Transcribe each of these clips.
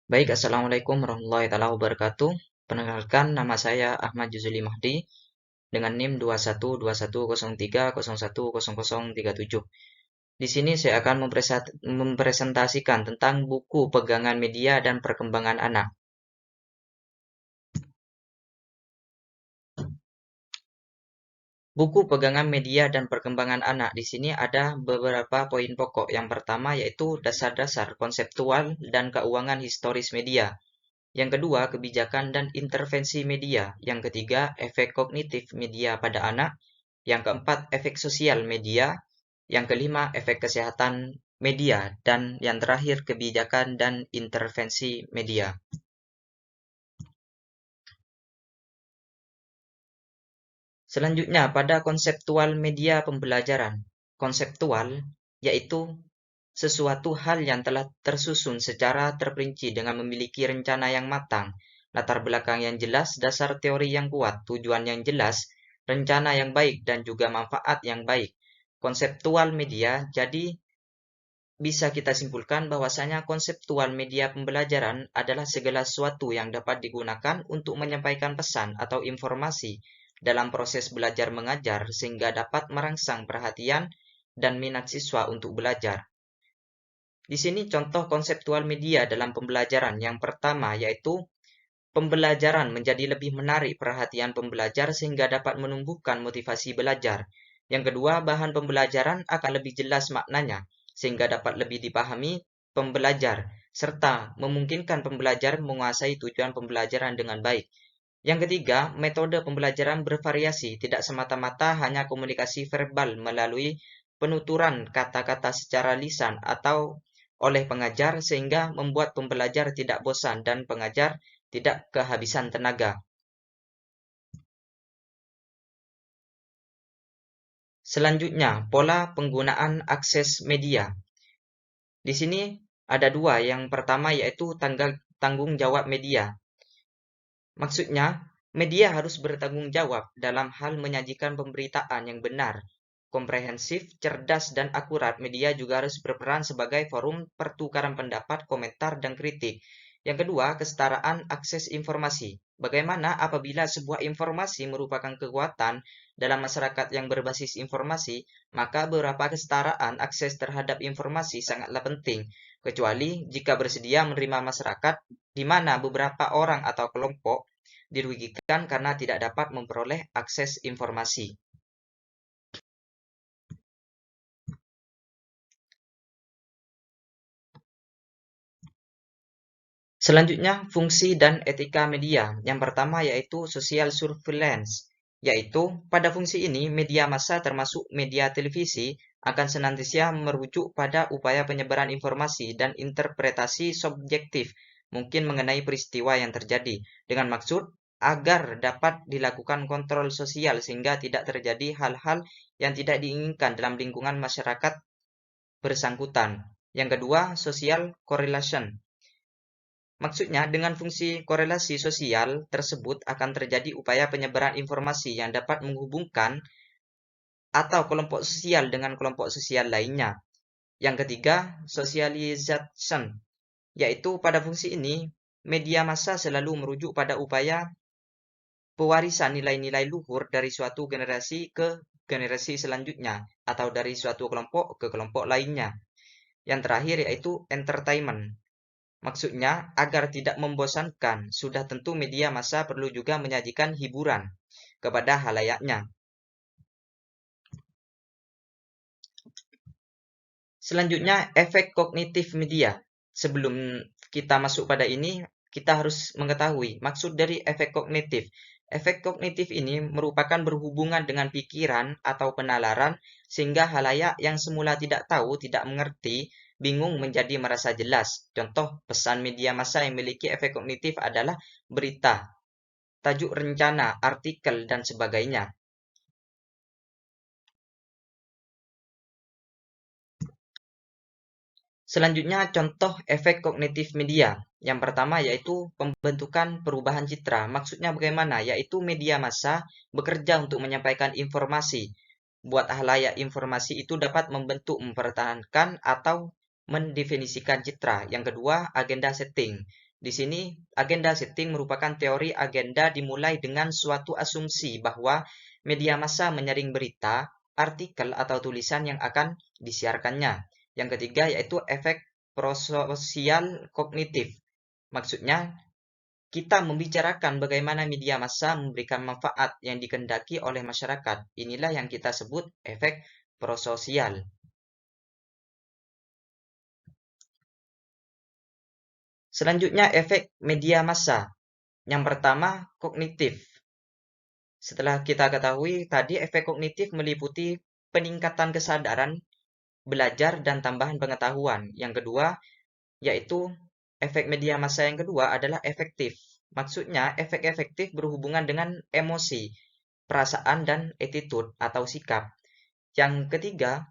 Baik, Assalamualaikum warahmatullahi wabarakatuh. Perkenalkan, nama saya Ahmad Juzuli Mahdi dengan NIM 212103010037. Di sini saya akan mempresentasikan tentang buku pegangan media dan perkembangan anak. Buku pegangan media dan perkembangan anak di sini ada beberapa poin pokok. Yang pertama yaitu dasar-dasar konseptual dan keuangan historis media. Yang kedua, kebijakan dan intervensi media. Yang ketiga, efek kognitif media pada anak. Yang keempat, efek sosial media. Yang kelima, efek kesehatan media. Dan yang terakhir, kebijakan dan intervensi media. Selanjutnya, pada konseptual media pembelajaran. Konseptual yaitu sesuatu hal yang telah tersusun secara terperinci dengan memiliki rencana yang matang, latar belakang yang jelas, dasar teori yang kuat, tujuan yang jelas, rencana yang baik, dan juga manfaat yang baik. Konseptual media, jadi bisa kita simpulkan bahwasanya konseptual media pembelajaran adalah segala sesuatu yang dapat digunakan untuk menyampaikan pesan atau informasi dalam proses belajar mengajar sehingga dapat merangsang perhatian dan minat siswa untuk belajar. Di sini contoh konseptual media dalam pembelajaran. Yang pertama yaitu pembelajaran menjadi lebih menarik perhatian pembelajar sehingga dapat menumbuhkan motivasi belajar. Yang kedua, bahan pembelajaran akan lebih jelas maknanya sehingga dapat lebih dipahami pembelajar serta memungkinkan pembelajar menguasai tujuan pembelajaran dengan baik. Yang ketiga, metode pembelajaran bervariasi, tidak semata-mata hanya komunikasi verbal melalui penuturan kata-kata secara lisan atau oleh pengajar sehingga membuat pembelajar tidak bosan dan pengajar tidak kehabisan tenaga. Selanjutnya, pola penggunaan akses media. Di sini ada dua. Yang pertama yaitu tanggung jawab media. Maksudnya, media harus bertanggung jawab dalam hal menyajikan pemberitaan yang benar, komprehensif, cerdas, dan akurat. Media juga harus berperan sebagai forum pertukaran pendapat, komentar, dan kritik. Yang kedua, kesetaraan akses informasi. Bagaimana apabila sebuah informasi merupakan kekuatan dalam masyarakat yang berbasis informasi, maka beberapa kesetaraan akses terhadap informasi sangatlah penting, kecuali jika bersedia menerima masyarakat di mana beberapa orang atau kelompok dirugikan karena tidak dapat memperoleh akses informasi. Selanjutnya, fungsi dan etika media. Yang pertama yaitu social surveillance, yaitu pada fungsi ini media massa termasuk media televisi akan senantiasa merujuk pada upaya penyebaran informasi dan interpretasi subjektif mungkin mengenai peristiwa yang terjadi dengan maksud agar dapat dilakukan kontrol sosial sehingga tidak terjadi hal-hal yang tidak diinginkan dalam lingkungan masyarakat bersangkutan. Yang kedua, social correlation. Maksudnya, dengan fungsi korelasi sosial tersebut akan terjadi upaya penyebaran informasi yang dapat menghubungkan atau kelompok sosial dengan kelompok sosial lainnya. Yang ketiga, socialization, yaitu pada fungsi ini, media massa selalu merujuk pada upaya pewarisan nilai-nilai luhur dari suatu generasi ke generasi selanjutnya, atau dari suatu kelompok ke kelompok lainnya. Yang terakhir yaitu entertainment. Maksudnya, agar tidak membosankan, sudah tentu media massa perlu juga menyajikan hiburan kepada halayaknya. Selanjutnya, efek kognitif media. Sebelum kita masuk pada ini, kita harus mengetahui maksud dari efek kognitif. Efek kognitif ini merupakan berhubungan dengan pikiran atau penalaran sehingga halayak yang semula tidak tahu, tidak mengerti, bingung menjadi merasa jelas. Contoh pesan media massa yang memiliki efek kognitif adalah berita, tajuk rencana, artikel, dan sebagainya. Selanjutnya, contoh efek kognitif media. Yang pertama yaitu pembentukan perubahan citra. Maksudnya bagaimana? Yaitu media massa bekerja untuk menyampaikan informasi. Buat halayak informasi itu dapat membentuk, mempertahankan, atau mendefinisikan citra. Yang kedua, agenda setting. Di sini, agenda setting merupakan teori agenda dimulai dengan suatu asumsi bahwa media massa menyaring berita, artikel, atau tulisan yang akan disiarkannya. Yang ketiga yaitu efek prososial kognitif. Maksudnya, kita membicarakan bagaimana media massa memberikan manfaat yang dikehendaki oleh masyarakat. Inilah yang kita sebut efek prososial. Selanjutnya, efek media massa. Yang pertama, kognitif. Setelah kita ketahui tadi, efek kognitif meliputi peningkatan kesadaran, belajar, dan tambahan pengetahuan. Yang kedua, yaitu efek media massa yang kedua adalah efektif. Maksudnya, efek efektif berhubungan dengan emosi, perasaan, dan attitude atau sikap. Yang ketiga,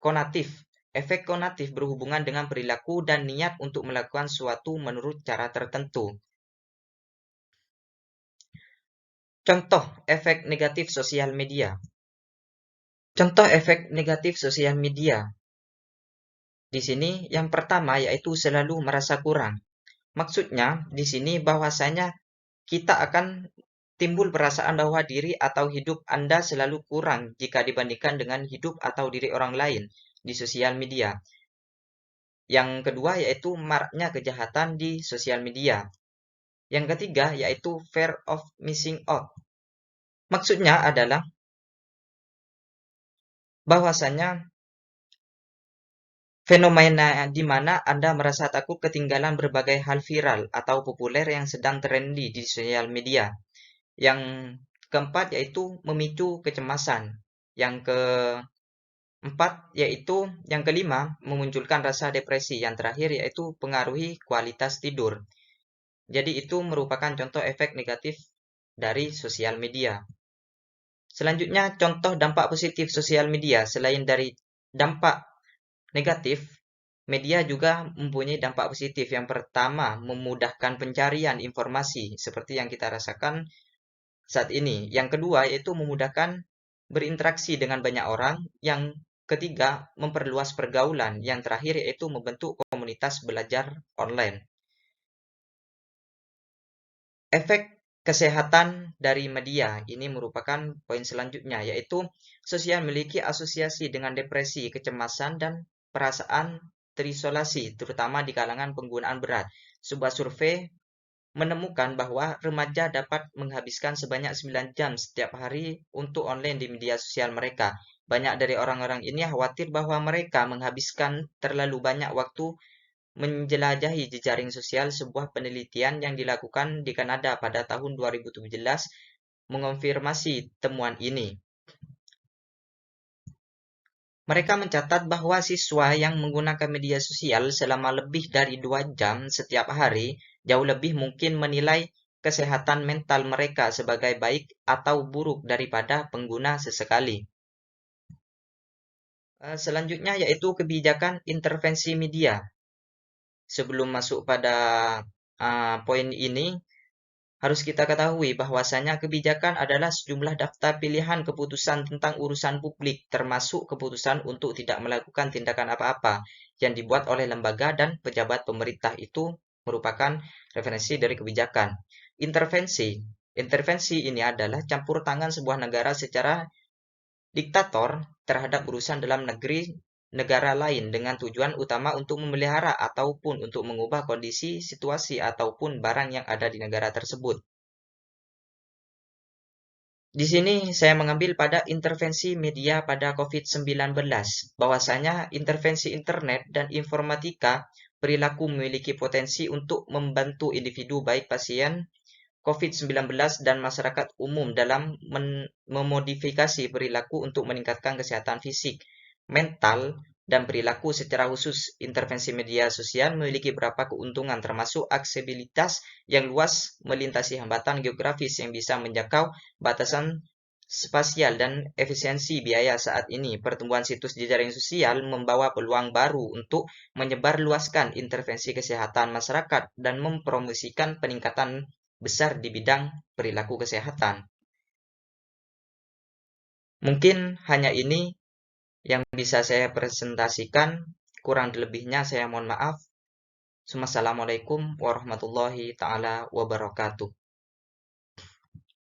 konatif. Efek konatif berhubungan dengan perilaku dan niat untuk melakukan suatu menurut cara tertentu. Contoh efek negatif sosial media. Contoh efek negatif sosial media. Di sini yang pertama yaitu selalu merasa kurang. Maksudnya di sini bahwasanya kita akan timbul perasaan bahwa diri atau hidup Anda selalu kurang jika dibandingkan dengan hidup atau diri orang lain di sosial media. Yang kedua yaitu maraknya kejahatan di sosial media. Yang ketiga yaitu fear of missing out. Maksudnya adalah bahwasanya fenomena di mana Anda merasa takut ketinggalan berbagai hal viral atau populer yang sedang trendy di sosial media. Yang keempat yaitu memicu kecemasan. Yang yang kelima memunculkan rasa depresi. Yang terakhir yaitu pengaruhi kualitas tidur. Jadi itu merupakan contoh efek negatif dari sosial media. Selanjutnya contoh dampak positif sosial media. Selain dari dampak negatif, media juga mempunyai dampak positif. Yang pertama, memudahkan pencarian informasi seperti yang kita rasakan saat ini. Yang kedua, yaitu memudahkan berinteraksi dengan banyak orang. Yang ketiga, memperluas pergaulan. Yang terakhir, yaitu membentuk komunitas belajar online. Efek kesehatan dari media ini merupakan poin selanjutnya, yaitu sosial memiliki asosiasi dengan depresi, kecemasan, dan perasaan terisolasi, terutama di kalangan penggunaan berat. Sebuah survei menemukan bahwa remaja dapat menghabiskan sebanyak 9 jam setiap hari untuk online di media sosial mereka. Banyak dari orang-orang ini khawatir bahwa mereka menghabiskan terlalu banyak waktu menjelajahi jejaring sosial. Sebuah penelitian yang dilakukan di Kanada pada tahun 2017 mengonfirmasi temuan ini. Mereka mencatat bahwa siswa yang menggunakan media sosial selama lebih dari 2 jam setiap hari jauh lebih mungkin menilai kesehatan mental mereka sebagai baik atau buruk daripada pengguna sesekali. Selanjutnya yaitu kebijakan intervensi media. Sebelum masuk pada poin ini, harus kita ketahui bahwasanya kebijakan adalah sejumlah daftar pilihan keputusan tentang urusan publik, termasuk keputusan untuk tidak melakukan tindakan apa-apa yang dibuat oleh lembaga dan pejabat pemerintah. Itu merupakan referensi dari kebijakan. Intervensi. Intervensi ini adalah campur tangan sebuah negara secara diktator terhadap urusan dalam negara lain dengan tujuan utama untuk memelihara ataupun untuk mengubah kondisi, situasi, ataupun barang yang ada di negara tersebut. Di sini saya mengambil pada intervensi media pada COVID-19, bahwasanya intervensi internet dan informatika perilaku memiliki potensi untuk membantu individu baik pasien COVID-19 dan masyarakat umum dalam memodifikasi perilaku untuk meningkatkan kesehatan fisik, mental, dan perilaku. Secara khusus, intervensi media sosial memiliki beberapa keuntungan termasuk aksesibilitas yang luas melintasi hambatan geografis yang bisa menjangkau batasan spasial dan efisiensi biaya. Saat ini, pertumbuhan situs jejaring sosial membawa peluang baru untuk menyebarluaskan intervensi kesehatan masyarakat dan mempromosikan peningkatan besar di bidang perilaku kesehatan. Mungkin hanya ini yang bisa saya presentasikan, kurang lebihnya saya mohon maaf. Assalamualaikum warahmatullahi taala wabarakatuh.